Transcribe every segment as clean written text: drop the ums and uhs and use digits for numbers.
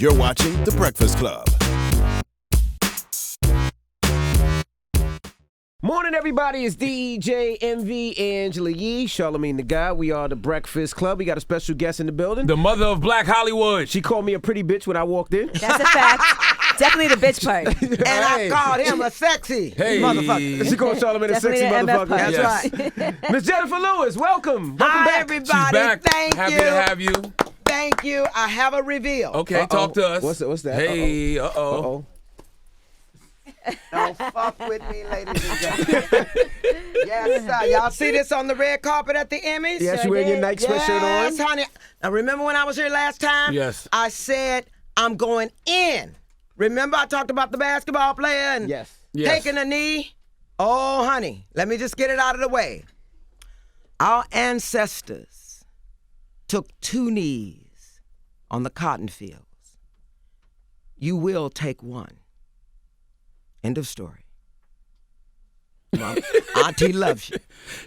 You're watching The Breakfast Club. Morning, everybody. It's DJ MV Angela Yee, Charlamagne the Guy. We are The Breakfast Club. We got a special guest in the building. The mother of Black Hollywood. She called me a pretty bitch when I walked in. That's a fact. Definitely the bitch part. And I called him a sexy motherfucker. She called Charlamagne a sexy motherfucker. That's right. Miss Jenifer Lewis, welcome. Welcome Hi, back. everybody. She's back. Thank Happy you. to have you. Thank you. I have a reveal. Okay, talk to us. What's that? Hey, Uh-oh. Don't fuck with me, ladies and gentlemen. Yes, sir. Y'all see this on the red carpet at the Emmys? Yes, you wearing your Nike sweatshirt on? Yes, honey. Now, remember when I was here last time? Yes. I said, I'm going in. Remember I talked about the basketball player and Yes. taking a knee? Oh, honey, let me just get it out of the way. Our ancestors took 2 knees on the cotton fields. You will take one. End of story. Mom, Auntie loves you.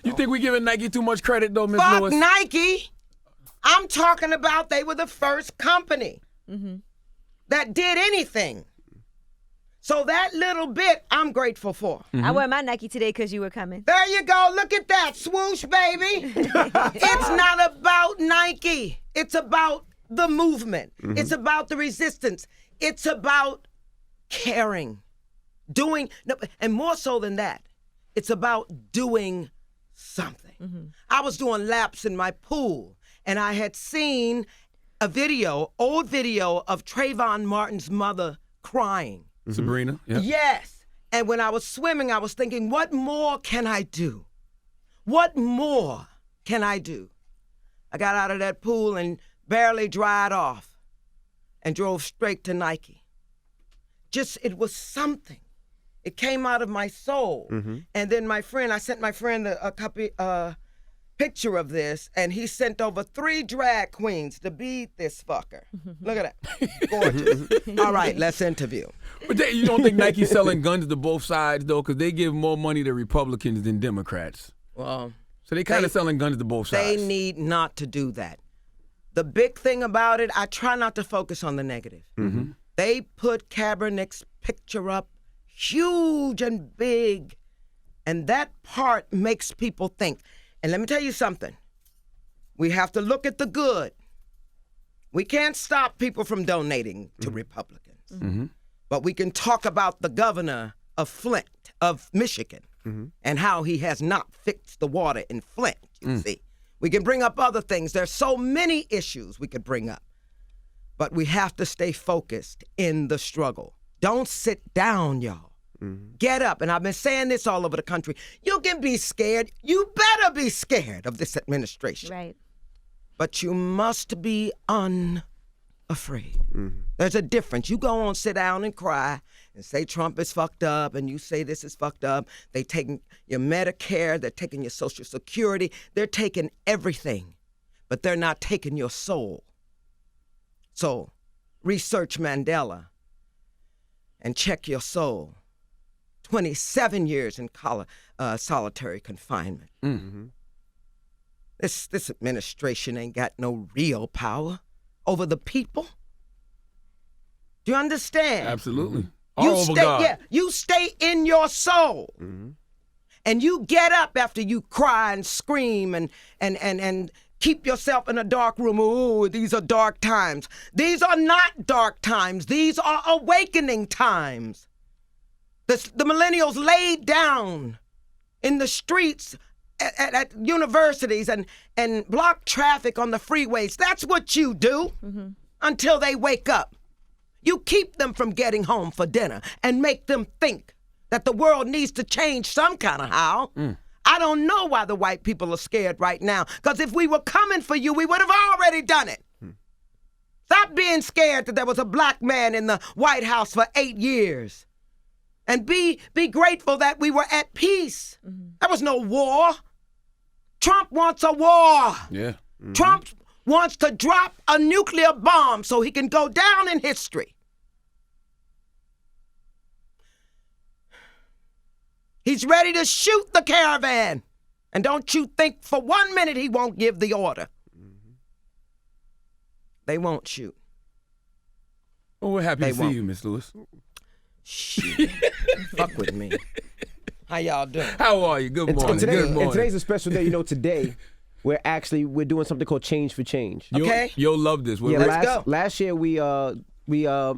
You think we giving Nike too much credit, though, Miss Fuck Lewis? Nike. I'm talking about they were the first company that did anything. So that little bit, I'm grateful for. I wear my Nike today because you were coming. There you go. Look at that. Swoosh, baby. It's not about Nike. It's about the movement. It's about the resistance. It's about caring. Doing, and more so than that, it's about doing something. I was doing laps in my pool, and I had seen a old video of Trayvon Martin's mother crying. Sabrina. Yeah. Yes. And when I was swimming, I was thinking, what more can I do? What more can I do? I got out of that pool and barely dried off and drove straight to Nike. It was something. It came out of my soul. And then I sent my friend a picture of this, and he sent over 3 drag queens to beat this fucker. Look at that. Gorgeous. All right, let's interview. But you don't think Nike's selling guns to both sides, though? Because they give more money to Republicans than Democrats. Well, So they kind of selling guns to both sides. they need not to do that. The big thing about it, I try not to focus on the negative. They put Kaepernick's picture up huge and big, and that part makes people think. And let me tell you something. We have to look at the good. We can't stop people from donating to Republicans. But we can talk about the governor of Michigan, and how he has not fixed the water in Flint, you see. We can bring up other things. There's so many issues we could bring up. But we have to stay focused in the struggle. Don't sit down, y'all. Get up. And I've been saying this all over the country. You can be scared. You better be scared of this administration. Right. But you must be unafraid. There's a difference. You go on, sit down and cry and say Trump is fucked up, and you say this is fucked up. They taking your Medicare. They're taking your Social Security. They're taking everything. But they're not taking your soul. So research Mandela and check your soul. 27 years in solitary confinement. This administration ain't got no real power over the people. Do you understand? Absolutely. You stay in your soul. And you get up after you cry and scream and keep yourself in a dark room. Oh, these are dark times. These are not dark times. These are awakening times. The millennials laid down in the streets at universities and block traffic on the freeways. That's what you do until they wake up. You keep them from getting home for dinner and make them think that the world needs to change some kind of how. I don't know why the white people are scared right now, because if we were coming for you, we would have already done it. Stop being scared that there was a black man in the White House for 8 years. And be grateful that we were at peace. There was no war. Trump wants a war. Yeah. Trump wants to drop a nuclear bomb so he can go down in history. He's ready to shoot the caravan. And don't you think for 1 minute he won't give the order. They won't shoot. Well, we're happy They to see won't. you, Miss Lewis. Shit. Fuck with me. How y'all doing? How are you? Good morning. Good morning. And today's a special day. You know, today we're doing something called Change for Change. Okay. You'll love this. Yeah, Let's go. last year we got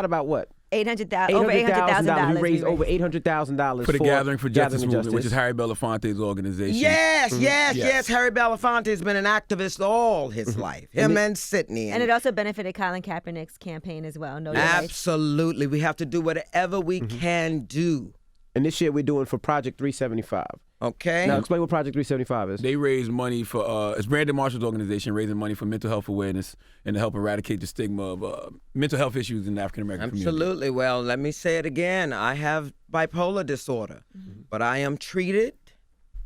about what? Over $800,000. We raised over $800,000 for the Gathering for Justice movement, which is Harry Belafonte's organization. Yes. Harry Belafonte has been an activist all his life. Him and Sydney. And it also benefited Colin Kaepernick's campaign as well. Know your rights. Absolutely. We have to do whatever we can do. And this year we're doing for Project 375. Okay. Now explain what Project 375 is. They raise money for it's Brandon Marshall's organization raising money for mental health awareness and to help eradicate the stigma of mental health issues in the African American community. Absolutely. Well, let me say it again. I have bipolar disorder, but I am treated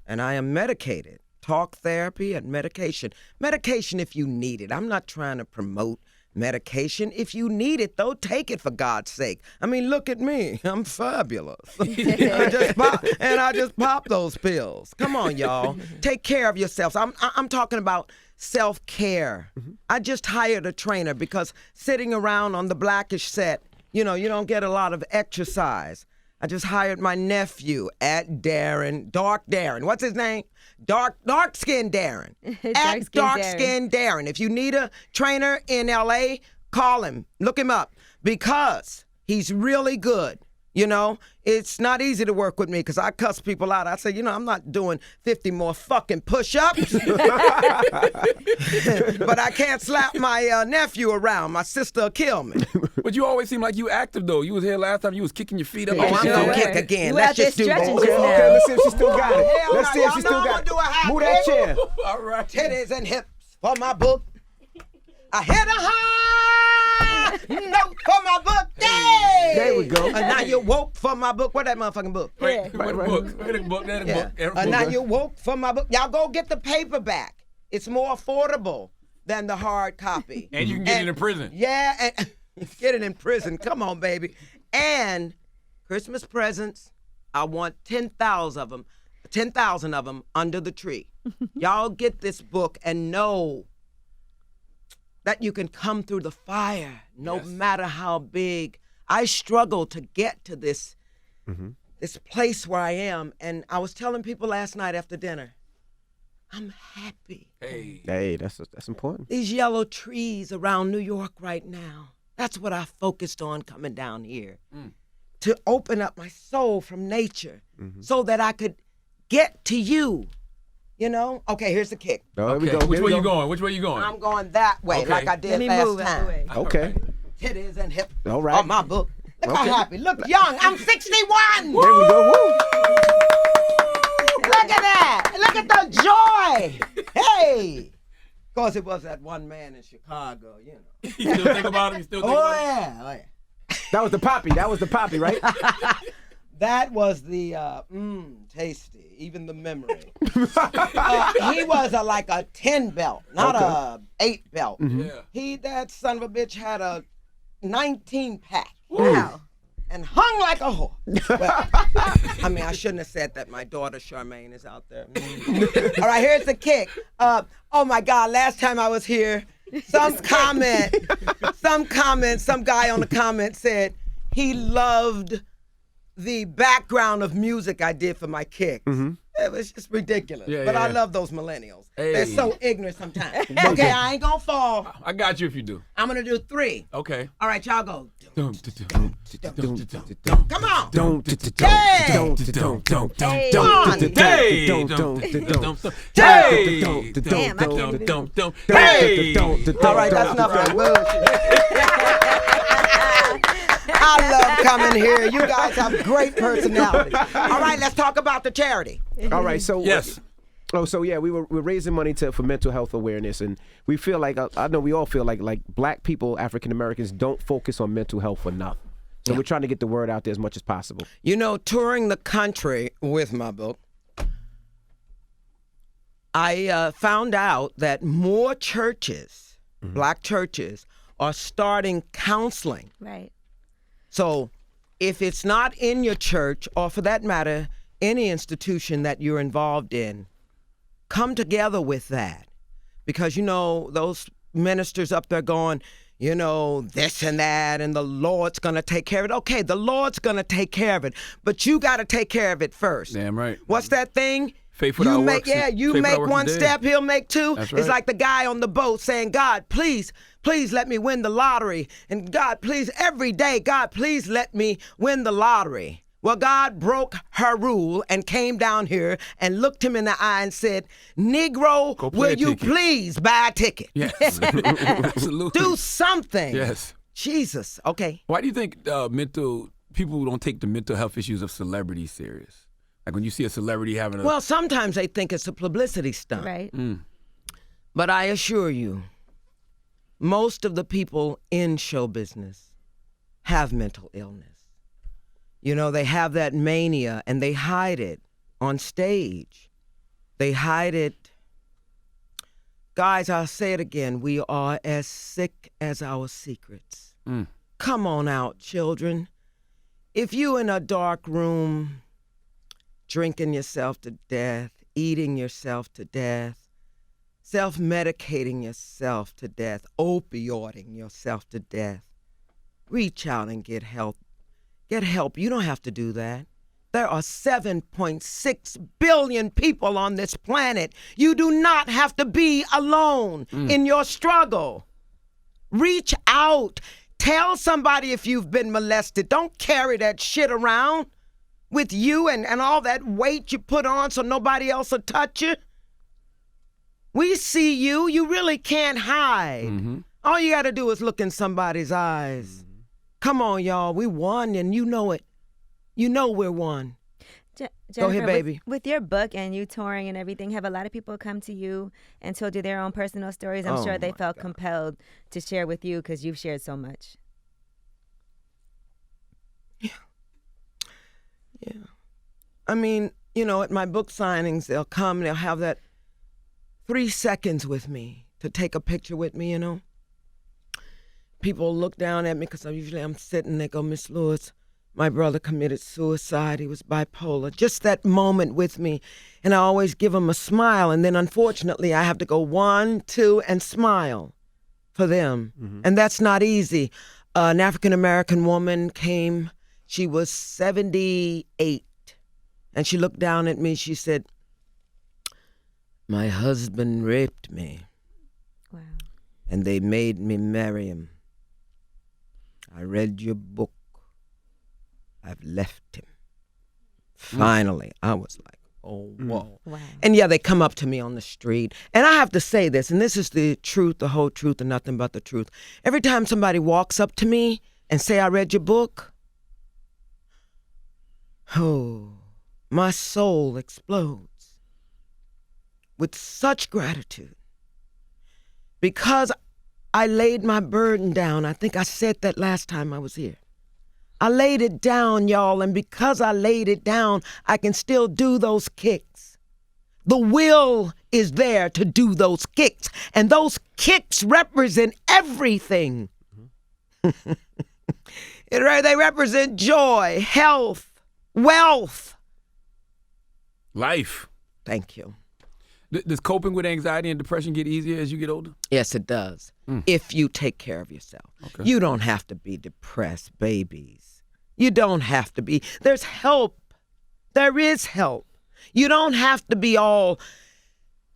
and I am medicated. Talk therapy and medication. Medication if you need it. I'm not trying to promote medication. If you need it, though, take it for God's sake. I mean, look at me. I'm fabulous. I just pop those pills. Come on, y'all. Take care of yourselves. I'm talking about self-care. I just hired a trainer because sitting around on the Blackish set, you don't get a lot of exercise. I just hired my nephew at Dark Darren. What's his name? Dark Skin Darren. At Dark Skin Darren. If you need a trainer in LA, call him. Look him up because he's really good. It's not easy to work with me because I cuss people out. I say, I'm not doing 50 more fucking push-ups. But I can't slap my nephew around. My sister will kill me. But you always seem like you active, though. You was here last time. You was kicking your feet up. Oh, I'm going to kick again. You out Let's just there do stretching this. just now. Okay, let's see if she still got it. Hell Let's no, see if y'all she know still I'm got gonna do a it. high Move that kick. chair. All right. Titties and hips for my book. I hit a high note for my book. Yay! There we go. And now you woke for my book. Where that motherfucking book? Where the book? Where the book? There the book. There the book. Now you woke for my book. Y'all go get the paperback. It's more affordable than the hard copy. And you can get it in prison. Yeah, and get it in prison. Come on, baby. And Christmas presents, I want 10,000 of them. 10,000 of them under the tree. Y'all get this book and know that you can come through the fire no matter how big. I struggle to get to this place where I am. And I was telling people last night after dinner, I'm happy. Hey, that's important. These yellow trees around New York right now, that's what I focused on coming down here. To open up my soul from nature so that I could get to you. Okay, here's the kick. Oh, here we Okay. go. Which Here we way you go. going? Which way you going? I'm going that way, Okay. like I did Let me last move out the time. way. Okay. Titties and hips. All right. Oh, my book. Look how happy. Look young. I'm 61. There we go. Woo. Look at that. Look at the joy. Hey. Of course, it was that one man in Chicago, You still think about it? You still think Oh, about it? yeah. Oh, yeah. That was the poppy, right? That was the tasty, even the memory. He was like a 10 belt, not a 8 belt. Yeah. That son of a bitch had a 19 pack. Wow. And hung like a whore. Well, I mean, I shouldn't have said that. My daughter Charlamagne is out there. All right, here's the kick. Oh my God, last time I was here, some guy on the comment said he loved the background of music I did for my kicks. It was just ridiculous. Yeah, but I yeah. love those millennials. Hey. They're so ignorant sometimes. Okay, I ain't gonna fall. I got you if you do. I'm gonna do 3. Okay. All right, y'all go. Dum, dum, Come on. Don't. Hey. Damn, I can't do this. Hey! All right, that's enough of that bullshit. I love coming here. You guys have great personalities. All right, let's talk about the charity. All right, so Yes. So yeah, we're raising money for mental health awareness, and we feel like I know we all feel like Black people, African Americans, don't focus on mental health enough. So we're trying to get the word out there as much as possible. Touring the country with my book, I found out that more churches, Black churches, are starting counseling. Right. So if it's not in your church, or for that matter, any institution that you're involved in, come together with that. Because, those ministers up there going, this and that, and the Lord's going to take care of it. Okay, the Lord's going to take care of it, but you got to take care of it first. Damn right. What's that thing? Faith without works. You faith make without one works is step, dead. he'll make two. That's right. It's like the guy on the boat saying, God, please let me win the lottery. And God, please, every day, God, please let me win the lottery. Well, God broke her rule and came down here and looked him in the eye and said, Negro, Go play will a you ticket." please buy a ticket? Yes. Absolutely. Do something. Yes. Jesus. Okay. Why do you think people don't take the mental health issues of celebrities serious? Like when you see a celebrity having a... Well, sometimes they think it's a publicity stunt. Right. But I assure you, most of the people in show business have mental illness. They have that mania and they hide it on stage. They hide it. Guys, I'll say it again. We are as sick as our secrets. Come on out, children. If you in a dark room, drinking yourself to death, eating yourself to death, self-medicating yourself to death, opioiding yourself to death, reach out and get help. Get help. You don't have to do that. There are 7.6 billion people on this planet. You do not have to be alone in your struggle. Reach out. Tell somebody if you've been molested. Don't carry that shit around with you and all that weight you put on so nobody else will touch you. We see you. You really can't hide. All you got to do is look in somebody's eyes. Come on, y'all. We won, and you know it. You know we're one. Jenifer, Go ahead, baby. With your book and you touring and everything, have a lot of people come to you and told you their own personal stories? I'm sure they felt compelled to share with you because you've shared so much. Yeah. I mean, at my book signings, they'll come, they'll have that 3 seconds with me to take a picture with me, People look down at me because I'm sitting, they go, Miss Lewis, my brother committed suicide. He was bipolar. Just that moment with me. And I always give them a smile. And then unfortunately, I have to go 1, 2, and smile for them. And that's not easy. An African-American woman came. She was 78. And she looked down at me. She said, my husband raped me. Wow. And they made me marry him. I read your book. I've left him. Finally, I was like, oh, whoa. Wow. And yeah, they come up to me on the street. And I have to say this, and this is the truth, the whole truth, and nothing but the truth. Every time somebody walks up to me and say, I read your book, my soul explodes with such gratitude. Because I laid my burden down. I think I said that last time I was here. I laid it down, y'all, and because I laid it down, I can still do those kicks. The will is there to do those kicks, and those kicks represent everything. They represent joy, health, wealth. Life. Thank you. Does coping with anxiety and depression get easier as you get older? Yes, it does. If you take care of yourself. Okay. You don't have to be depressed, babies. You don't have to be. There's help. There is help. You don't have to be all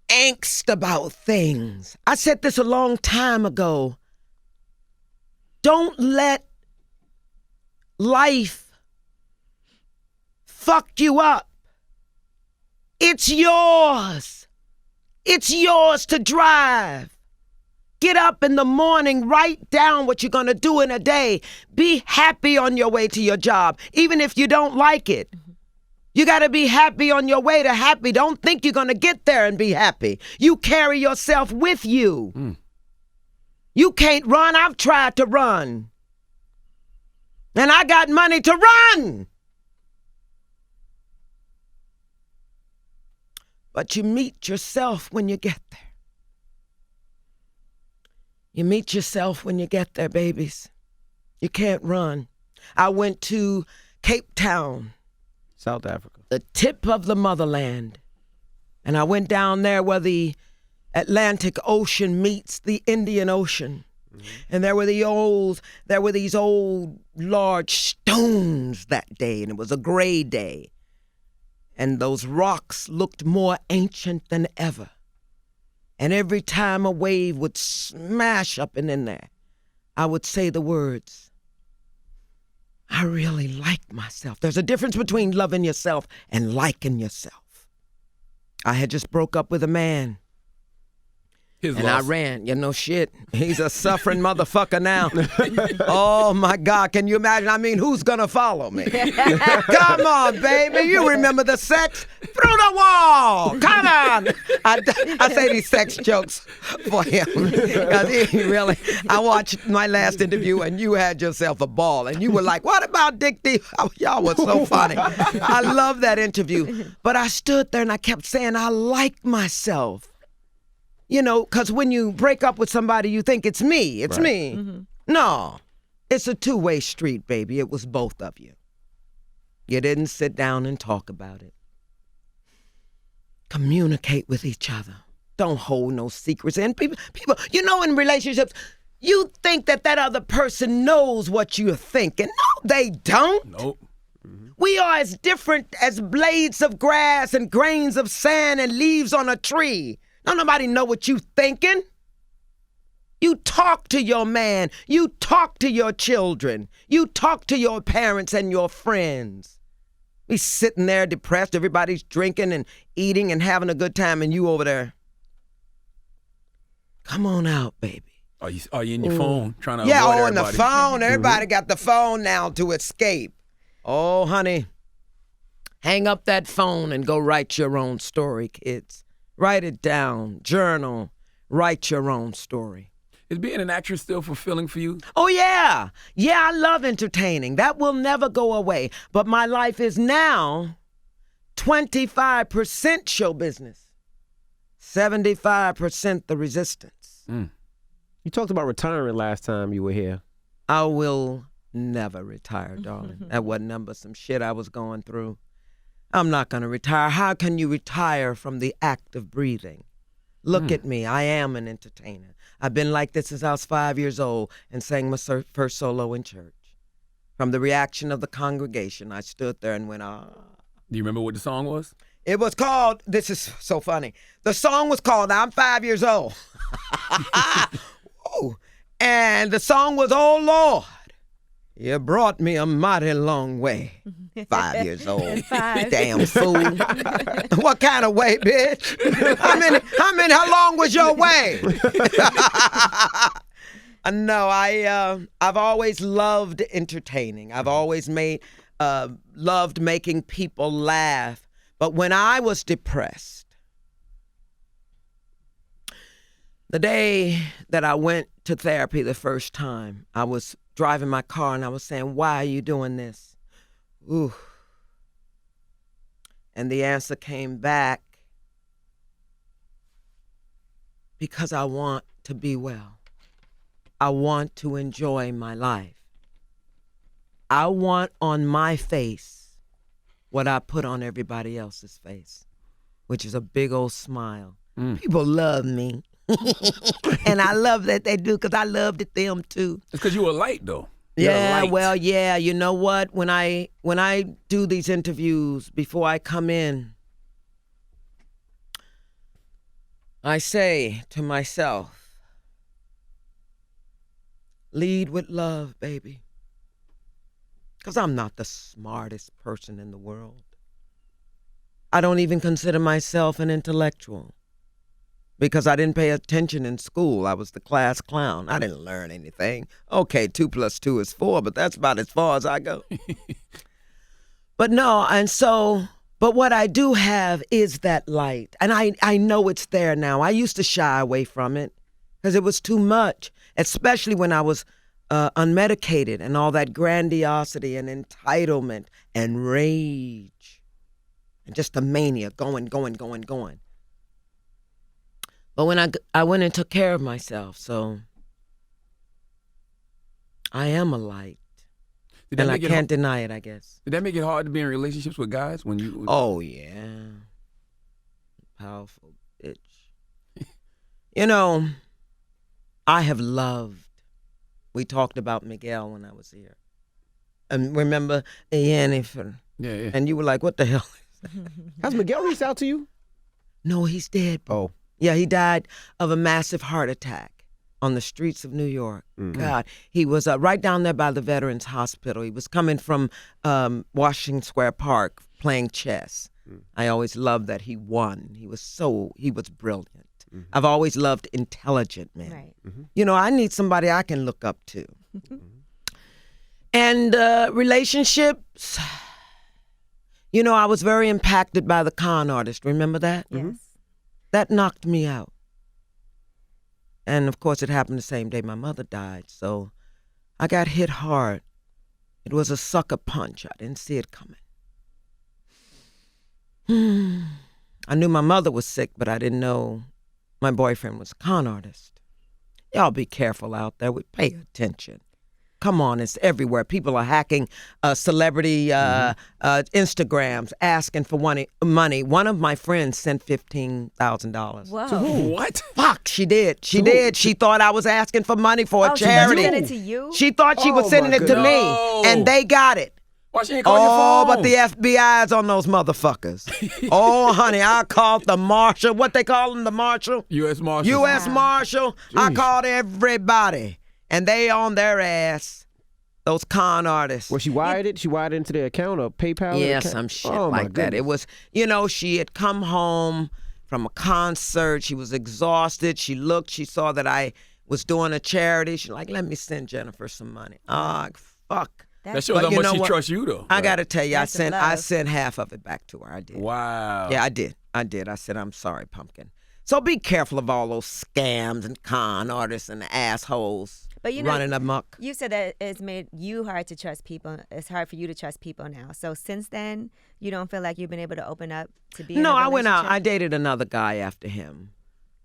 angst about things. I said this a long time ago. Don't let life fuck you up. It's yours. It's yours to drive. Get up in the morning, write down what you're going to do in a day. Be happy on your way to your job, even if you don't like it. You got to be happy on your way to happy. Don't think you're going to get there and be happy. You carry yourself with you. You can't run. I've tried to run. And I got money to run. But you meet yourself when you get there. You meet yourself when you get there, babies. You can't run. I went to Cape Town, South Africa, the tip of the motherland. And I went down there where the Atlantic Ocean meets the Indian Ocean. And there were these old large stones that day, and it was a gray day. And those rocks looked more ancient than ever. And every time a wave would smash up and in there, I would say the words, I really like myself. There's a difference between loving yourself and liking yourself. I had just broke up with a man. I ran, shit. He's a suffering motherfucker now. Oh, my God. Can you imagine? I mean, who's going to follow me? Come on, baby. You remember the sex? Through the wall. Come on. I say these sex jokes for him. 'Cause he really, I watched my last interview, and you had yourself a ball. And you were like, what about Dick D? Oh, y'all was so funny. I love that interview. But I stood there, and I kept saying, I like myself. Because when you break up with somebody, you think it's me. It's me. Mm-hmm. No, it's a two-way street, baby. It was both of you. You didn't sit down and talk about it. Communicate with each other. Don't hold no secrets. And people, in relationships, you think that other person knows what you're thinking. No, they don't. Nope. We are as different as blades of grass and grains of sand and leaves on a tree. Don't nobody know what you thinking. You talk to your man. You talk to your children. You talk to your parents and your friends. We sitting there depressed. Everybody's drinking and eating and having a good time, and you over there. Come on out, baby. Are you in your phone trying to avoid everybody? everybody? On the phone. Everybody got the phone now to escape. Oh, honey. Hang up that phone and go write your own story, kids. Write it down, journal, write your own story. Is being an actress still fulfilling for you? Oh, yeah. Yeah, I love entertaining. That will never go away. But my life is now 25% show business, 75% the resistance. You talked about retiring last time you were here. I will never retire, darling. That wasn't number some shit I was going through. I'm not going to retire. How can you retire from the act of breathing? Look at me. I am an entertainer. I've been like this since I was 5 years old and sang my first solo in church. From the reaction of the congregation, I stood there and went, ah. Do you remember what the song was? It was called, this is so funny. The song was called, I'm 5 years old. And the song was, oh, Lord, you brought me a mighty long way. 5 years old. Damn fool. What kind of way, bitch? How long was your way? No, I've always loved entertaining. I've always loved making people laugh. But when I was depressed, the day that I went to therapy the first time, I was driving my car and I was saying, why are you doing this? Ooh. And the answer came back, because I want to be well. I want to enjoy my life. I want on my face what I put on everybody else's face, which is a big old smile. People love me. And I love that they do, because I loved them too. It's because you were light, though. Yeah, well, yeah. You know what? When I do these interviews, before I come in, I say to myself, lead with love, baby. Because I'm not the smartest person in the world. I don't even consider myself an intellectual, because I didn't pay attention in school. I was the class clown. I didn't learn anything. Okay, 2 + 2 is 4, but that's about as far as I go. But no, but what I do have is that light. And I know it's there now. I used to shy away from it because it was too much, especially when I was unmedicated, and all that grandiosity and entitlement and rage and just the mania going. But when I went and took care of myself, so I am a light. And I can't deny it, I guess. Did that make it hard to be in relationships with guys when you? Oh, yeah. Powerful bitch. I have loved We talked about Miguel when I was here. And remember Jenifer? Yeah. And you were like, what the hell? Has Miguel reached out to you? No, he's dead. Oh. Yeah, he died of a massive heart attack on the streets of New York. God, he was right down there by the Veterans Hospital. He was coming from Washington Square Park playing chess. I always loved that he won. He was brilliant. I've always loved intelligent men. Right. You know, I need somebody I can look up to. And relationships, you know, I was very impacted by the con artist. Remember that? Yes. That knocked me out. And of course, it happened the same day my mother died. So I got hit hard. It was a sucker punch. I didn't see it coming. I knew my mother was sick, but I didn't know my boyfriend was a con artist. Y'all be careful out there. Pay attention. Come on, it's everywhere. People are hacking celebrity Instagrams, asking for money. One of my friends sent $15,000. Whoa. To who? What? Fuck, she did. She did. She thought I was asking for money for a charity. She sent it to you? She thought she was sending it to me, No. and they got it. Why she ain't call your Oh, phone? but the FBI's on those motherfuckers. Oh, honey, I called the marshal. What they call him, the marshal? U.S. Marshal. U.S. Marshal. I called everybody, and they on their ass. Those con artists. Well, she wired it? She wired it into their account or PayPal? Yeah, account? some shit Oh, my like that. It goodness. was, you know, she had come home from a concert. She was exhausted. She saw that I was doing a charity. She's like, let me send Jenifer some money. Oh, fuck. That shows But how you much know she what? trusts you, though. I got to tell you, I That's some sent love. half of it back to her. I did. Wow. Yeah, I did. I said, I'm sorry, pumpkin. So be careful of all those scams and con artists and assholes But you know, running amok. you said that it's made you hard to trust people. It's hard for you to trust people now. So since then, you don't feel like you've been able to open up to be in No, a I went out. I relationship? dated another guy after him.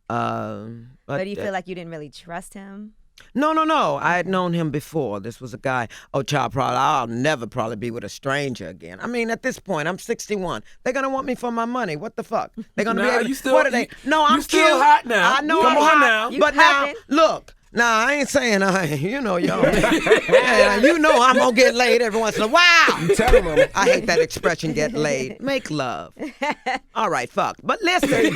But do you feel like you didn't really trust him? No. I had known him before. This was a guy. Oh, child, probably I'll never probably be with a stranger again. I mean, at this point, I'm 61. They're gonna want me for my money. What the fuck? They're gonna be Nah, able. you still- What are they? No, you I'm still cute. hot now. I know Come I'm on hot, now. You but now, poppin'. look. Nah, I ain't saying you know, y'all. Yeah, you know I'm gonna get laid every once in a while. Tell him, Mama. I hate that expression, get laid. Make love. All right, fuck. But listen.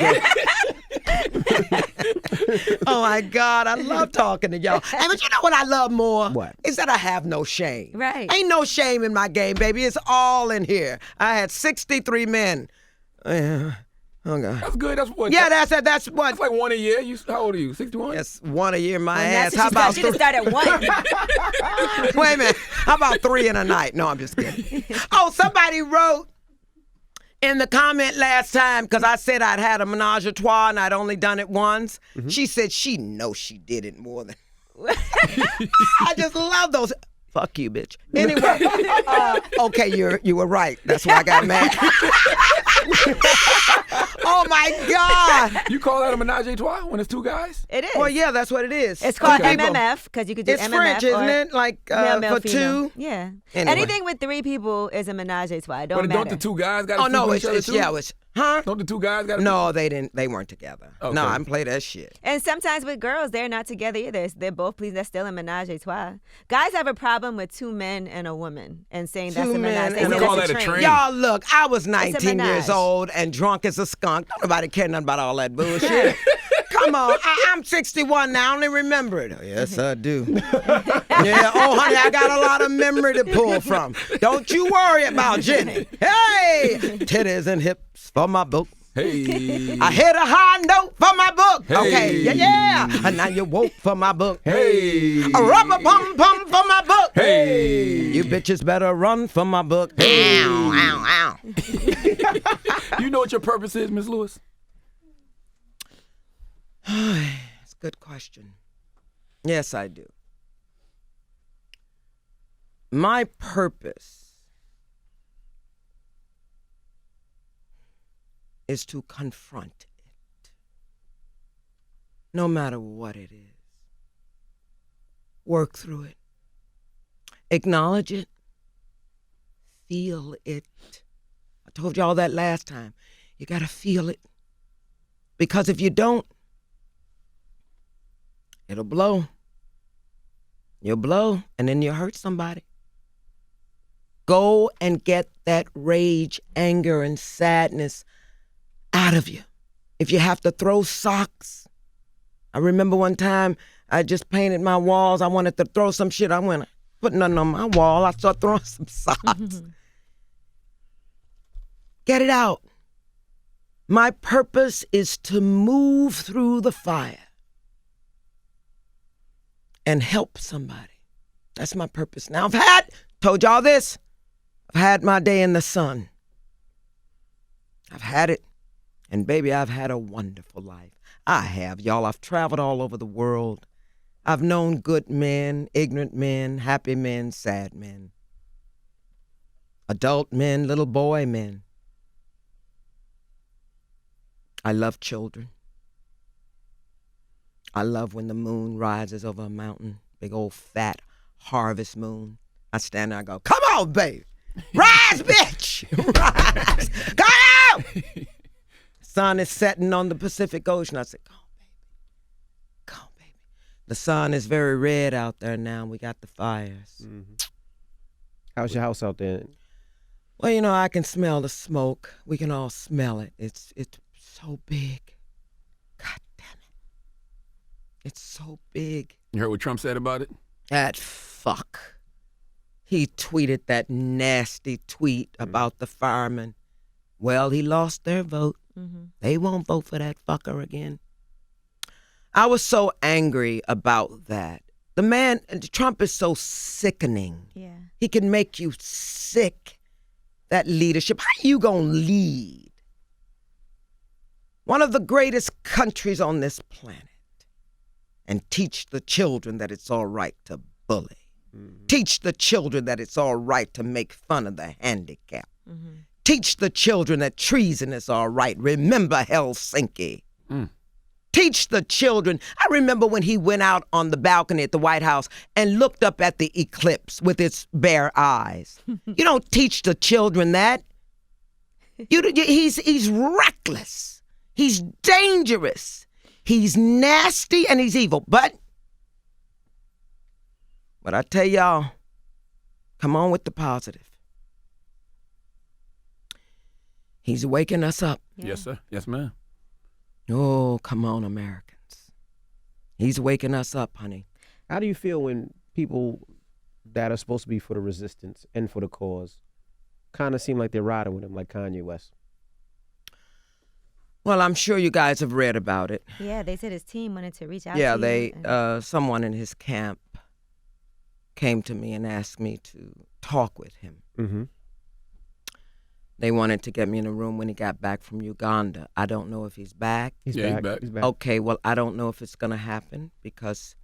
Oh, my God. I love talking to y'all. And but you know what I love more? What? Is that I have no shame. Right. Ain't no shame in my game, baby. It's all in here. I had 63 men. Oh, God. That's good. That's what. Yeah, that's what. That's like one a year. How old are you? 61? That's one a year, my And ass. that's How what about she started at 1. Wait a minute. How about 3 in a night? No, I'm just kidding. Oh, somebody wrote in the comment last time, because I said I'd had a menage a trois and I'd only done it once. She said she knows she did it more than. I just love those. Fuck you, bitch. Anyway, okay, you were right. That's why I got mad. Oh my God! You call that a menage a trois when it's two guys? It is. Well, yeah, that's what it is. It's called Two people. MMF because you could do It's MMF French, or isn't it? Like male, for female. two. Yeah. Anyway. Anything with 3 people is a menage a trois. It don't But matter. don't the two guys got to Oh sleep no, with it's each other too? yeah, it's huh? Don't the two guys got to No, they didn't. They weren't together. Okay. No, I didn't play that shit. And sometimes with girls, they're not together either. They're both pleasing. That's still a menage a trois. Guys have a problem with 2 men and a woman and saying that's Two a menage. men They and say a call that's that a train. Y'all, look, I was 19 menage. years old and drunk as a skunk. Don't nobody care nothing about all that bullshit. Come on, I'm 61 now. I only remember it. Oh, yes, I do. Yeah, oh, honey, I got a lot of memory to pull from. Don't you worry about Jenny. Hey, titties and hips for my book. Hey. I hit a high note for my book. Hey. Okay, yeah. And now you woke for my book. Hey. A rubber pum pum for my book. Hey. You bitches better run for my book. Ow, ow, ow. You know what your purpose is, Miss Lewis? That's a good question. Yes, I do. My purpose is to confront it, no matter what it is. Work through it. Acknowledge it. Feel it. I told y'all that last time. You gotta feel it. Because if you don't, it'll blow. You'll blow, and then you'll hurt somebody. Go and get that rage, anger, and sadness out of you. If you have to throw socks. I remember one time I just painted my walls. I wanted to throw some shit. I went, put nothing on my wall. I started throwing some socks. Get it out. My purpose is to move through the fire and help somebody. That's my purpose. Now told y'all this, I've had my day in the sun. I've had it. And baby, I've had a wonderful life. I have, y'all. I've traveled all over the world. I've known good men, ignorant men, happy men, sad men. Adult men, little boy men. I love children. I love when the moon rises over a mountain, big old fat harvest moon. I stand there and go, come on, baby. Rise, bitch. Rise. Go out. Sun is setting on the Pacific Ocean. I said, go on, baby. Go on, baby. The sun is very red out there now. We got the fires. Mm-hmm. How's your house out there? Well, you know, I can smell the smoke. We can all smell it. It's so big. God damn it. It's so big. You heard what Trump said about it? That fuck. He tweeted that nasty tweet about the firemen. Well, he lost their vote. Mm-hmm. They won't vote for that fucker again. I was so angry about that. The man, Trump is so sickening. Yeah. He can make you sick, that leadership. How you gonna lead one of the greatest countries on this planet and teach the children that it's all right to bully? Mm-hmm. Teach the children that it's all right to make fun of the handicapped. Mm-hmm. Teach the children that treason is all right. Remember Helsinki. Teach the children. I remember when he went out on the balcony at the White House and looked up at the eclipse with its bare eyes. You don't teach the children that. He's reckless. He's dangerous. He's nasty and he's evil. But I tell y'all, come on with the positive. He's waking us up. Yeah. Yes, sir. Yes, ma'am. Oh, come on, Americans. He's waking us up, honey. How do you feel when people that are supposed to be for the resistance and for the cause kind of seem like they're riding with him, like Kanye West? Well, I'm sure you guys have read about it. Yeah, they said his team wanted to reach out to you. Someone in his camp came to me and asked me to talk with him. Mm-hmm. They wanted to get me in a room when he got back from Uganda. I don't know if he's back. He's back. Okay, well, I don't know if it's going to happen because,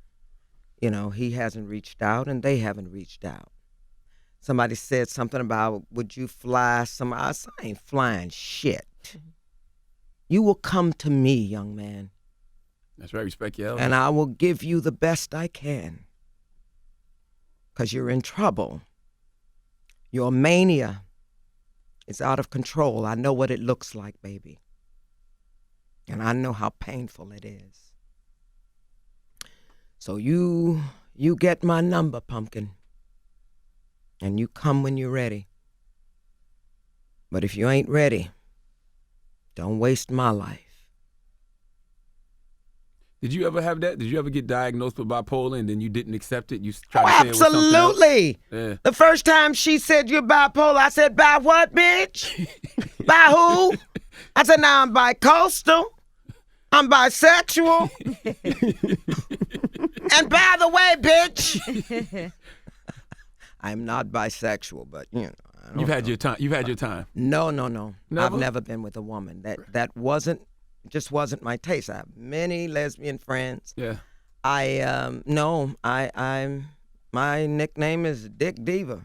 you know, he hasn't reached out and they haven't reached out. Somebody said something about, would you fly somewhere? I said, I ain't flying shit. Mm-hmm. You will come to me, young man. That's right, respect your elders. And I will give you the best I can because you're in trouble. Your mania is out of control. I know what it looks like, baby. And I know how painful it is. So you get my number, pumpkin. And you come when you're ready. But if you ain't ready, don't waste my life. Did you ever have that? Did you ever get diagnosed with bipolar and then you didn't accept it? You tried to say it was something else? Absolutely. Yeah. The first time she said you're bipolar, I said, by what, bitch? By who? I said, now I'm bi-coastal. I'm bisexual. And by the way, bitch, I'm not bisexual, but you know. You've had your time. You've had your time. No. Never? I've never been with a woman. That just wasn't my taste. I have many lesbian friends. Yeah. I'm my nickname is Dick Diva.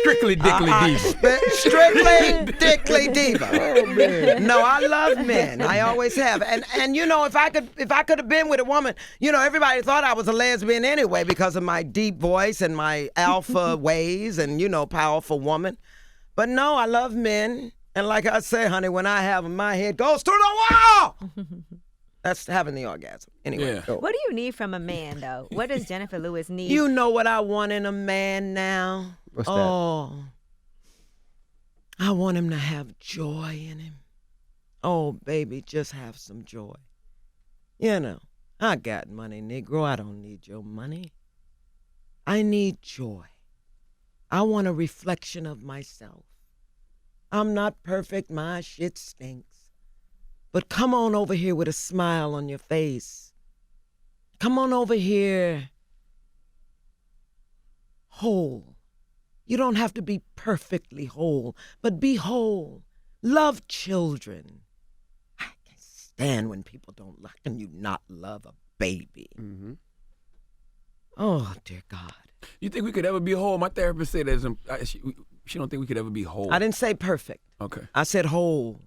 Strictly Dickly Diva. Strictly Dickly Diva. Oh, man. No, I love men. I always have. And you know, if I could have been with a woman, you know, everybody thought I was a lesbian anyway because of my deep voice and my alpha ways and, you know, powerful woman. But no, I love men. And like I say, honey, when I have them, my head goes through the wall. That's having the orgasm. Anyway. Yeah. Go. What do you need from a man, though? What does Jenifer Lewis need? You know what I want in a man now? What's that? Oh, I want him to have joy in him. Oh, baby, just have some joy. You know, I got money, Negro. I don't need your money. I need joy. I want a reflection of myself. I'm not perfect. My shit stinks. But come on over here with a smile on your face. Come on over here whole. You don't have to be perfectly whole, but be whole. Love children. I can't stand when people don't love. Can you not love a baby? Mm-hmm. Oh, dear God. You think we could ever be whole? My therapist said that she don't think we could ever be whole. I didn't say perfect. Okay. I said whole.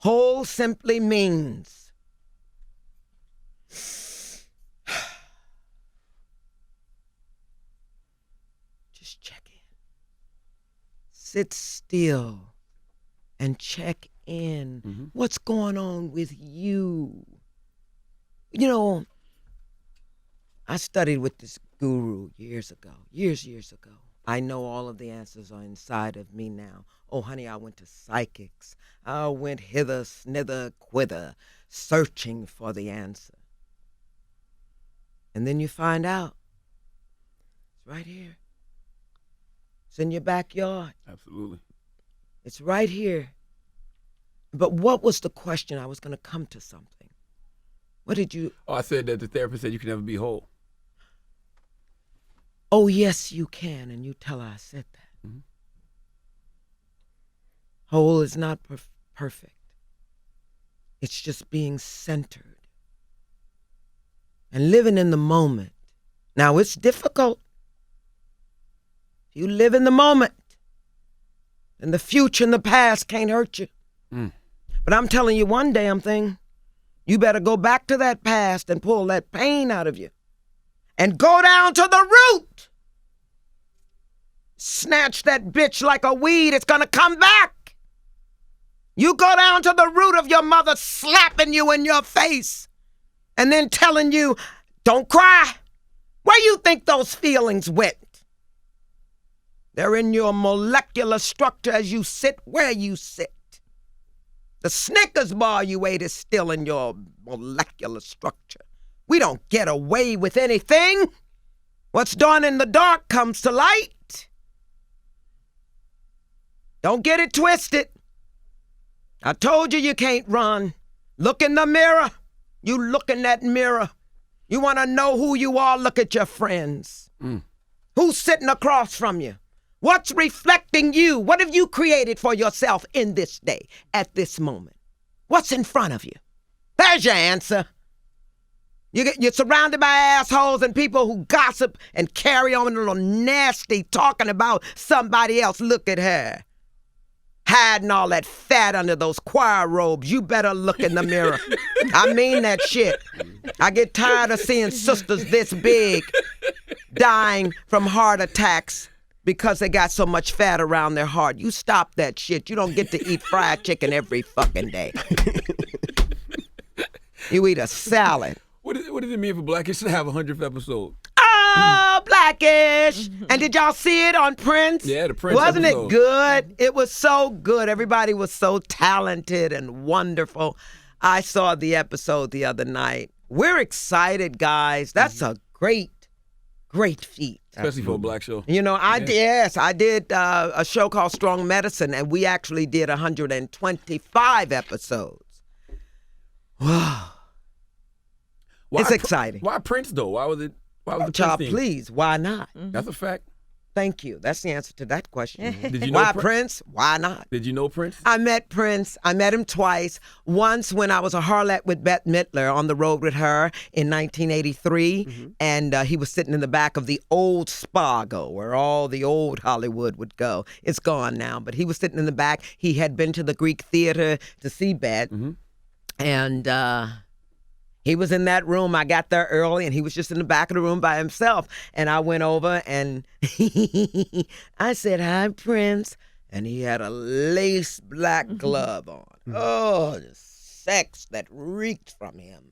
Whole simply means just check in. Sit still and check in. Mm-hmm. What's going on with you? You know, I studied with this guru years ago. I know all of the answers are inside of me now. Oh, honey, I went to psychics. I went hither, snither, quither, searching for the answer. And then you find out. It's right here. It's in your backyard. Absolutely. It's right here. But what was the question? I was going to come to something. What did you... Oh, I said that the therapist said you can never be whole. Oh, yes, you can. And you tell her I said that. Mm-hmm. Whole is not perfect. It's just being centered and living in the moment. Now, it's difficult. You live in the moment, and the future and the past can't hurt you. Mm. But I'm telling you one damn thing. You better go back to that past and pull that pain out of you and go down to the root. Snatch that bitch like a weed. It's going to come back. You go down to the root of your mother slapping you in your face and then telling you, don't cry. Where you think those feelings went? They're in your molecular structure as you sit where you sit. The Snickers bar you ate is still in your molecular structure. We don't get away with anything. What's done in the dark comes to light. Don't get it twisted. I told you can't run. Look in the mirror. You look in that mirror. You want to know who you are? Look at your friends. Who's sitting across from you? What's reflecting you? What have you created for yourself in this day, at this moment? What's in front of you? There's your answer. You're surrounded by assholes and people who gossip and carry on a little nasty talking about somebody else. Look at her. Hiding all that fat under those choir robes. You better look in the mirror. I mean that shit. I get tired of seeing sisters this big dying from heart attacks because they got so much fat around their heart. You stop that shit. You don't get to eat fried chicken every fucking day. You eat a salad. What does it mean for Blackish to have a 100th episode? Oh, Blackish. And did y'all see it on Prince? Yeah, the Prince Wasn't episode. it good? It was so good. Everybody was so talented and wonderful. I saw the episode the other night. We're excited, guys. That's a great feat. Especially for a black show. You know, I did a show called Strong Medicine, and we actually did 125 episodes. Wow. It's exciting. Why Prince, though? Why was the Child, Prince theme? please, why not? That's a fact. Thank you. That's the answer to that question. Did you know Why Prince? Why not? Did you know Prince? I met Prince. I met him twice. Once when I was a harlot with Bette Midler on the road with her in 1983. And he was sitting in the back of the old Spago where all the old Hollywood would go. It's gone now, but he was sitting in the back. He had been to the Greek theater to see Bette. And he was in that room. I got there early, and he was just in the back of the room by himself. And I went over, and I said, "Hi, Prince." And he had a lace black glove on. Oh, the sex that reeked from him.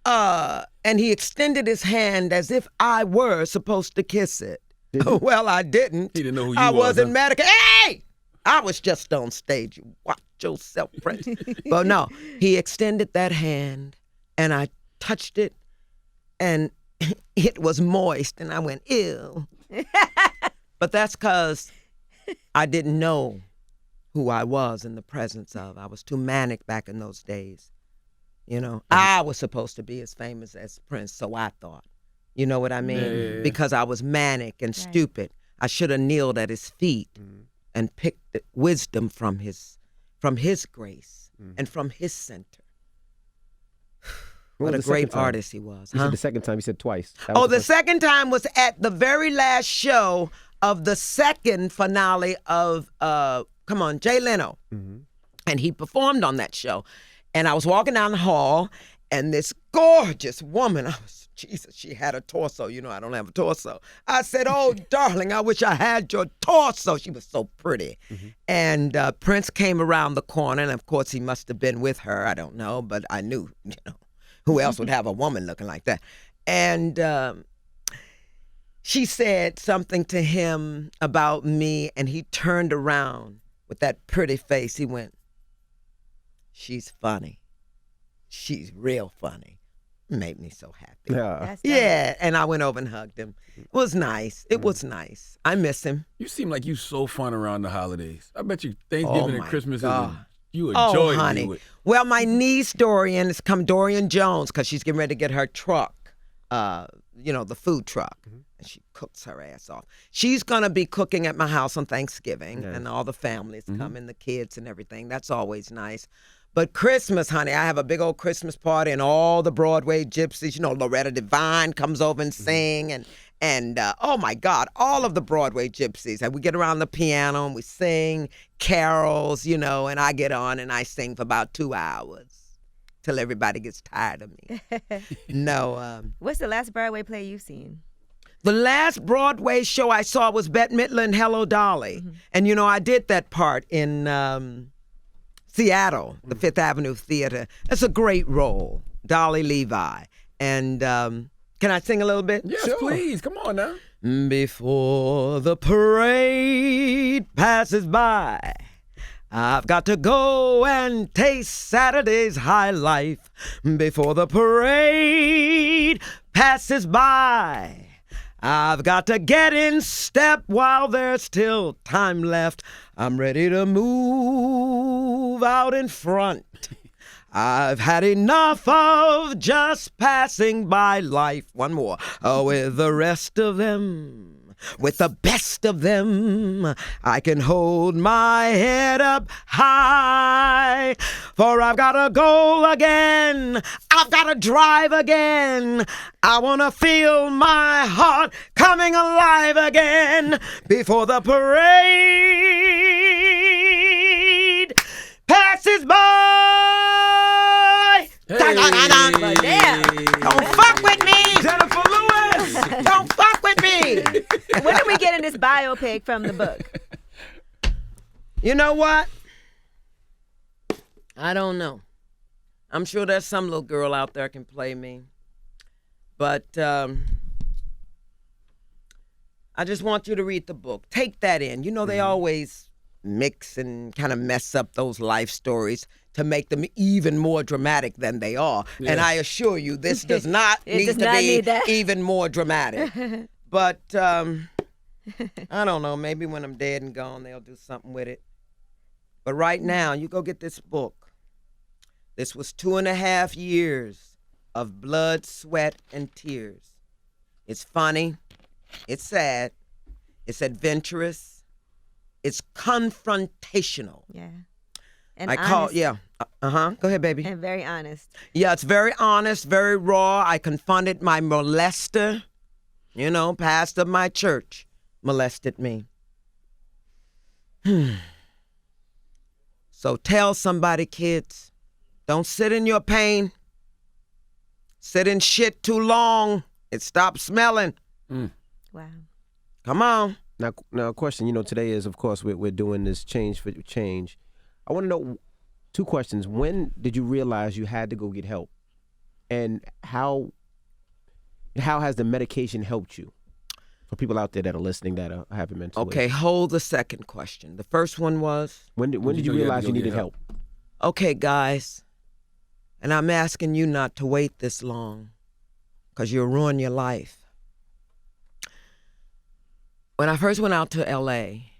And he extended his hand as if I were supposed to kiss it. Well, I didn't. He didn't know who you I was, wasn't huh? mad at. Hey! I was just on stage. You watch yourself, Prince. But no, he extended that hand, and I touched it, and it was moist, and I went, ew. But that's because I didn't know who I was in the presence of. I was too manic back in those days. You know, I was supposed to be as famous as Prince, so I thought. You know what I mean? Yeah. Because I was manic and stupid. I should have kneeled at his feet and picked the wisdom from his grace and from his center. What a great artist he was. You huh? said the second time. You said twice. The second time was at the very last show of the second finale of Jay Leno. And he performed on that show. And I was walking down the hall, and this gorgeous woman, Jesus, she had a torso. You know, I don't have a torso. I said, oh, darling, I wish I had your torso. She was so pretty. And Prince came around the corner, and of course he must have been with her. I don't know, but I knew, who else would have a woman looking like that? And she said something to him about me, and he turned around with that pretty face. He went, she's funny. She's real funny. Made me so happy. Yeah, and I went over and hugged him. It was nice. It was nice. I miss him. You seem like you so fun around the holidays. I bet you Thanksgiving and Christmas you enjoy Oh, honey. Well, my niece Dorian has come, Dorian Jones, because she's getting ready to get her truck, the food truck. And she cooks her ass off. She's going to be cooking at my house on Thanksgiving, and all the families come and the kids and everything. That's always nice. But Christmas, honey, I have a big old Christmas party, and all the Broadway gypsies, Loretta Devine comes over and sing, and oh my God, all of the Broadway gypsies. And we get around the piano and we sing carols, and I get on and I sing for about 2 hours till everybody gets tired of me. What's the last Broadway play you've seen? The last Broadway show I saw was Bette Midler and Hello Dolly. And, I did that part in Seattle, the Fifth Avenue Theater. That's a great role, Dolly Levi. And can I sing a little bit? Yes, please. Come on now. Before the parade passes by, I've got to go and taste Saturday's high life. Before the parade passes by, I've got to get in step while there's still time left. I'm ready to move out in front. I've had enough of just passing by life. One more. With the rest of them, with the best of them, I can hold my head up high. For I've got to go again. I've got to drive again. I want to feel my heart coming alive again before the parade passes by. Hey. Damn. Don't fuck with me. Jenifer Lewis. Don't fuck with me. When are we getting this biopic from the book? You know what? I don't know. I'm sure there's some little girl out there can play me. But I just want you to read the book. Take that in. They always mix and kind of mess up those life stories to make them even more dramatic than they are. Yeah. And I assure you, this does not need to be even more dramatic. But I don't know, maybe when I'm dead and gone, they'll do something with it. But right now, you go get this book. This was 2.5 years of blood, sweat, and tears. It's funny. It's sad. It's adventurous. It's confrontational. Yeah. And Go ahead, baby. And very honest. Yeah, it's very honest, very raw. I confronted my molester. Pastor of my church molested me. So tell somebody, kids, don't sit in your pain. Sit in shit too long. It stops smelling. Wow. Come on. Now, question. Today is, of course, we're doing this change for change. I want to know 2 questions. When did you realize you had to go get help? and how has the medication helped you? For people out there that are listening that are having mental Okay, issues. hold the second question. The first one was? When did you realize you needed help? Okay, guys, and I'm asking you not to wait this long because you'll ruin your life. When I first went out to L.A.,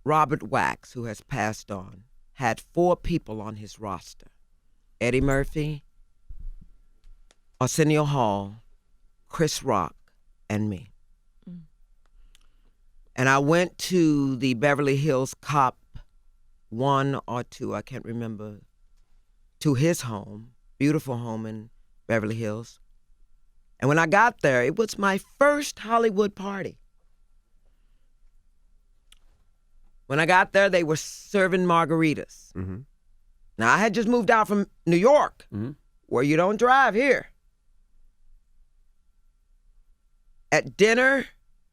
Robert Wax, who has passed on, had 4 people on his roster. Eddie Murphy, Arsenio Hall, Chris Rock, and me. And I went to the Beverly Hills Cop 1 or 2, I can't remember, to his home, beautiful home in Beverly Hills. And when I got there, it was my first Hollywood party. When I got there, they were serving margaritas. Mm-hmm. Now, I had just moved out from New York, where you don't drive here. At dinner,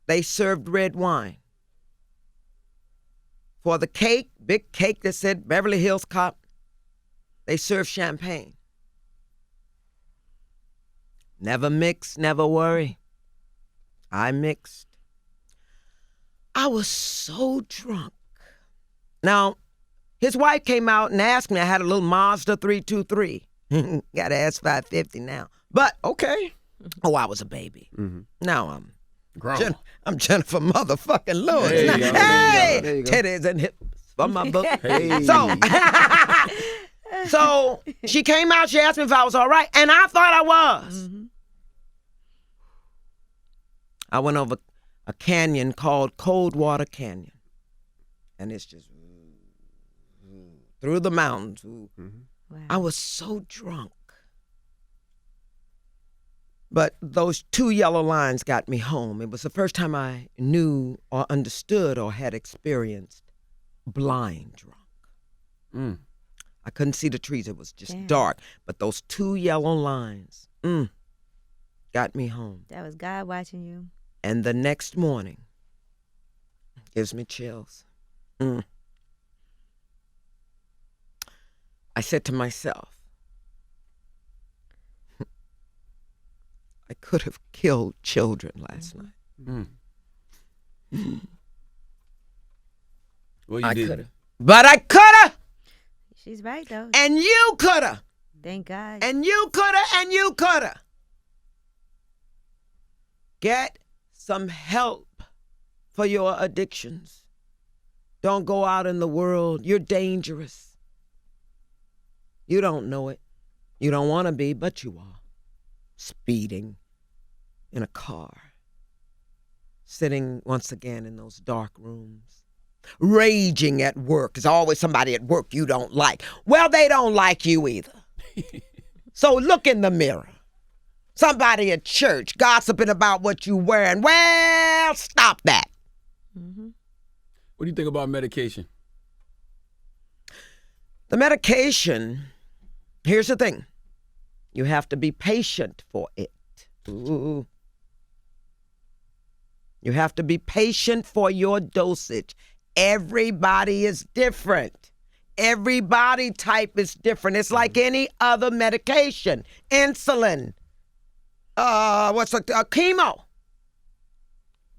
they served red wine. For the cake, big cake that said Beverly Hills Cop, they served champagne. Never mix, never worry. I mixed. I was so drunk. Now, his wife came out and asked me. I had a little Mazda 323. Got an S550 now. But, okay. Oh, I was a baby. Mm-hmm. Now I'm grown. I'm Jenifer motherfucking Lewis. There you go. Hey, titties and hips for my book. Hey. So she came out. She asked me if I was all right, and I thought I was. Mm-hmm. I went over a canyon called Coldwater Canyon, and it's just through the mountains. Mm-hmm. Wow. I was so drunk. But those 2 yellow lines got me home. It was the first time I knew or understood or had experienced blind drunk. I couldn't see the trees. It was just dark. But those 2 yellow lines got me home. That was God watching you. And the next morning, gives me chills. I said to myself, I could have killed children last night. Well, you I didn't. could have. But I could have. She's right, though. And you could have. Thank God. And you could have. And you could have. Get some help for your addictions. Don't go out in the world. You're dangerous. You don't know it. You don't want to be, but you are. Speeding in a car. Sitting once again in those dark rooms. Raging at work. There's always somebody at work you don't like. Well, they don't like you either. So look in the mirror. Somebody at church gossiping about what you're wearing. Well, stop that. Mm-hmm. What do you think about medication? The medication, here's the thing. You have to be patient for it. Ooh. You have to be patient for your dosage. Everybody is different. Every body type is different. It's like any other medication. Insulin. Chemo.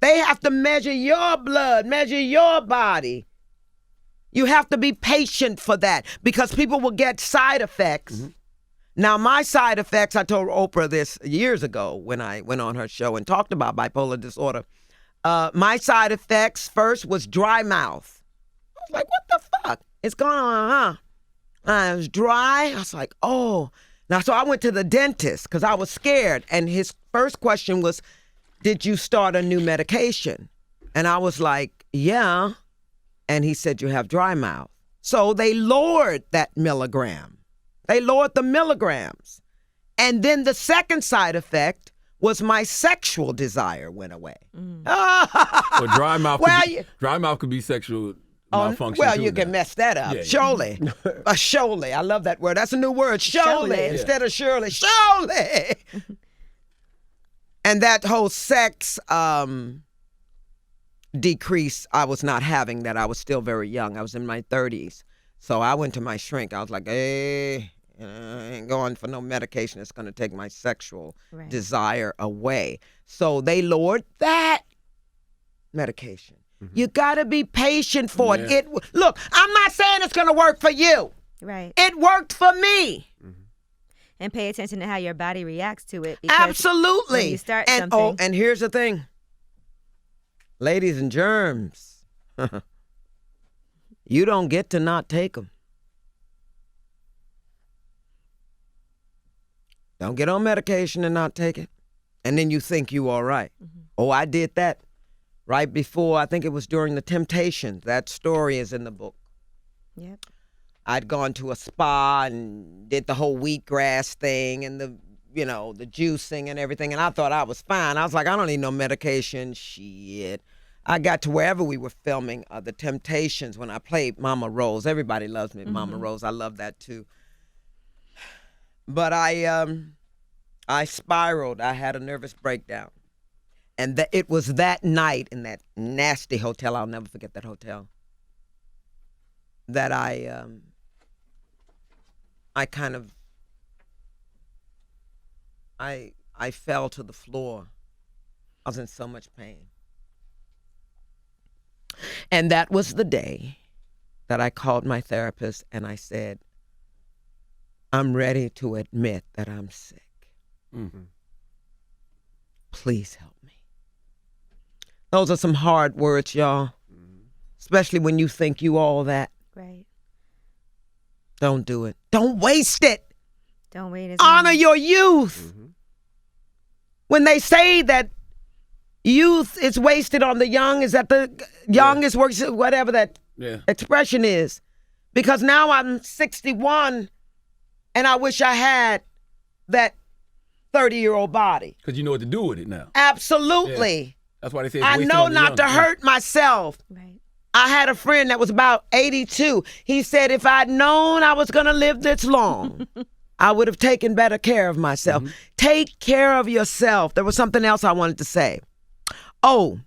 They have to measure your blood, measure your body. You have to be patient for that because people will get side effects. Mm-hmm. Now, my side effects, I told Oprah this years ago when I went on her show and talked about bipolar disorder. My side effects first was dry mouth. I was like, what the fuck? It's going on, huh? I was dry. I was like, oh. Now, so I went to the dentist because I was scared. And his first question was, did you start a new medication? And I was like, yeah. And he said, you have dry mouth. So they lowered that milligram. They lowered the milligrams. And then the second side effect was my sexual desire went away. Well, dry mouth could be sexual malfunction. Well, too, you can mess that up. Yeah. Surely. Surely. I love that word. That's a new word. Surely. Instead of Shirley. Surely. And that whole sex decrease, I was not having that. I was still very young. I was in my 30s. So I went to my shrink. I was like, hey, I ain't going for no medication that's going to take my sexual desire away. So they lowered that medication. You got to be patient for it. Look, I'm not saying it's going to work for you. Right. It worked for me. And pay attention to how your body reacts to it. Absolutely. When you start and something. and here's the thing. Ladies and germs, you don't get to not take them. Don't get on medication and not take it. And then you think you all right. Oh, I did that right before, I think it was during the Temptations. That story is in the book. Yep. I'd gone to a spa and did the whole wheatgrass thing and the juicing and everything. And I thought I was fine. I was like, I don't need no medication. Shit. I got to wherever we were filming the Temptations when I played Mama Rose. Everybody loves me, Mama Rose. I love that too. But I spiraled. I had a nervous breakdown. And it was that night in that nasty hotel, I'll never forget that hotel, that I fell to the floor. I was in so much pain. And that was the day that I called my therapist and I said, I'm ready to admit that I'm sick. Please help me. Those are some hard words, y'all. Especially when you think you all that. Right. Don't do it. Don't waste it. Don't wait as Honor long. your youth. When they say that youth is wasted on the young, is that the youngest works, whatever that expression is. Because now I'm 61 and I wish I had that 30-year-old body. Because you know what to do with it now. Absolutely. Yeah. That's why they say it's I wasted know on the not to young. hurt myself. Right. I had a friend that was about 82. He said, if I'd known I was going to live this long, I would have taken better care of myself. Take care of yourself. There was something else I wanted to say. Oh,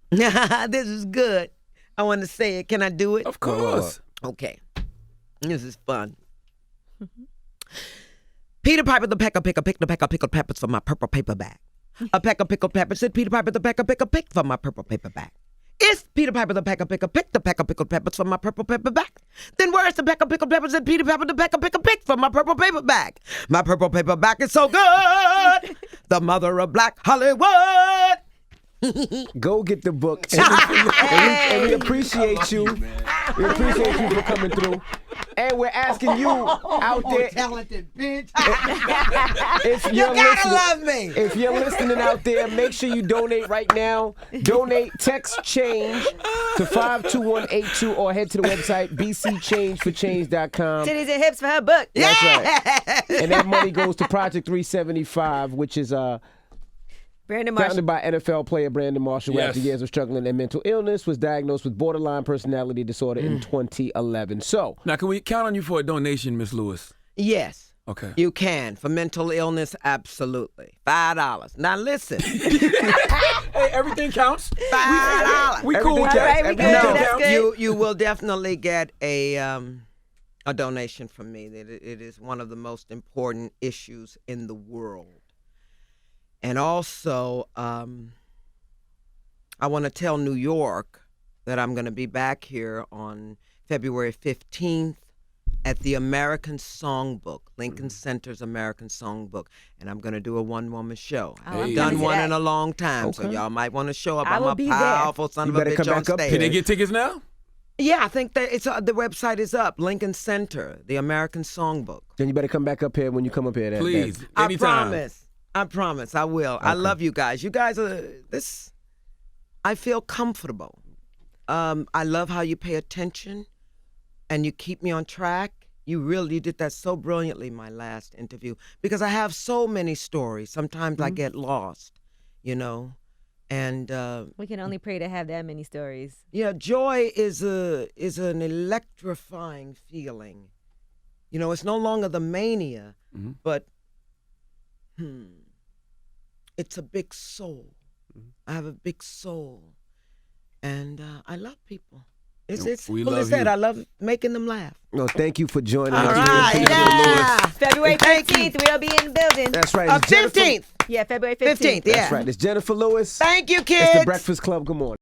this is good. I want to say it. Can I do it? Of course. Okay. This is fun. Peter Piper the Pecker Picker picked a peck of pickled peppers from my purple paper bag. A peck of pickled peppers, said Peter Piper the Pecker Picker picked from my purple paper bag. If Peter Piper the Pecker Picker picked the peck of pickled peppers from my purple paper bag, then where's the peck of pickled peppers that Peter Piper the Pecker Picker picked from my purple paper bag? My purple paper bag is so good. The mother of Black Hollywood. Go get the book. And we appreciate you. We appreciate you for coming through. And we're asking you out there. Talented bitch. If You you're gotta listening, love me. if you're listening out there, make sure you donate right now. Donate, text change to 52182 or head to the website bcchangeforchange.com. Titties and hips for her book. That's right. And that money goes to Project 375, which is Brandon Marshall. founded by NFL player Brandon Marshall, who Yes. after years of struggling with mental illness, was diagnosed with borderline personality disorder in 2011. So, Now, can we count on you for a donation, Miss Lewis? Yes. Okay. You can. For mental illness, absolutely. $5. Now listen. Hey, everything counts. $5. We cool with Everything that. All right, we good. Everything That's counts. good. You will definitely get a donation from me. It is one of the most important issues in the world. And also, I want to tell New York that I'm going to be back here on February 15th at the American Songbook, Lincoln Center's American Songbook. And I'm going to do a one-woman show. I I'm haven't coming done to one that. in a long time, so Okay. y'all might want to show up. I I'm will a be there. powerful son You of a better bitch come on back up stage. Can they get tickets now? Yeah, I think that the website is up. Lincoln Center, the American Songbook. then you better come back up here when you come up here. Please. I Anytime. promise. I will. I love you guys. You guys are this. I feel comfortable. I love how you pay attention, and you keep me on track. You did that so brilliantly, my last interview, because I have so many stories. Sometimes I get lost, and We can only pray to have that many stories. yeah, joy is an electrifying feeling. It's no longer the mania, but it's a big soul. I have a big soul, and I love people. It's We who love is that? you. I love making them laugh. No, thank you for joining All us. right, yeah. February Thank you. 15th, we'll be in the building. That's right. It's Jenifer- 15th. Yeah, February 15th. Yeah. That's right. It's Jenifer Lewis. Thank you, It's kids. the Breakfast Club. Good morning.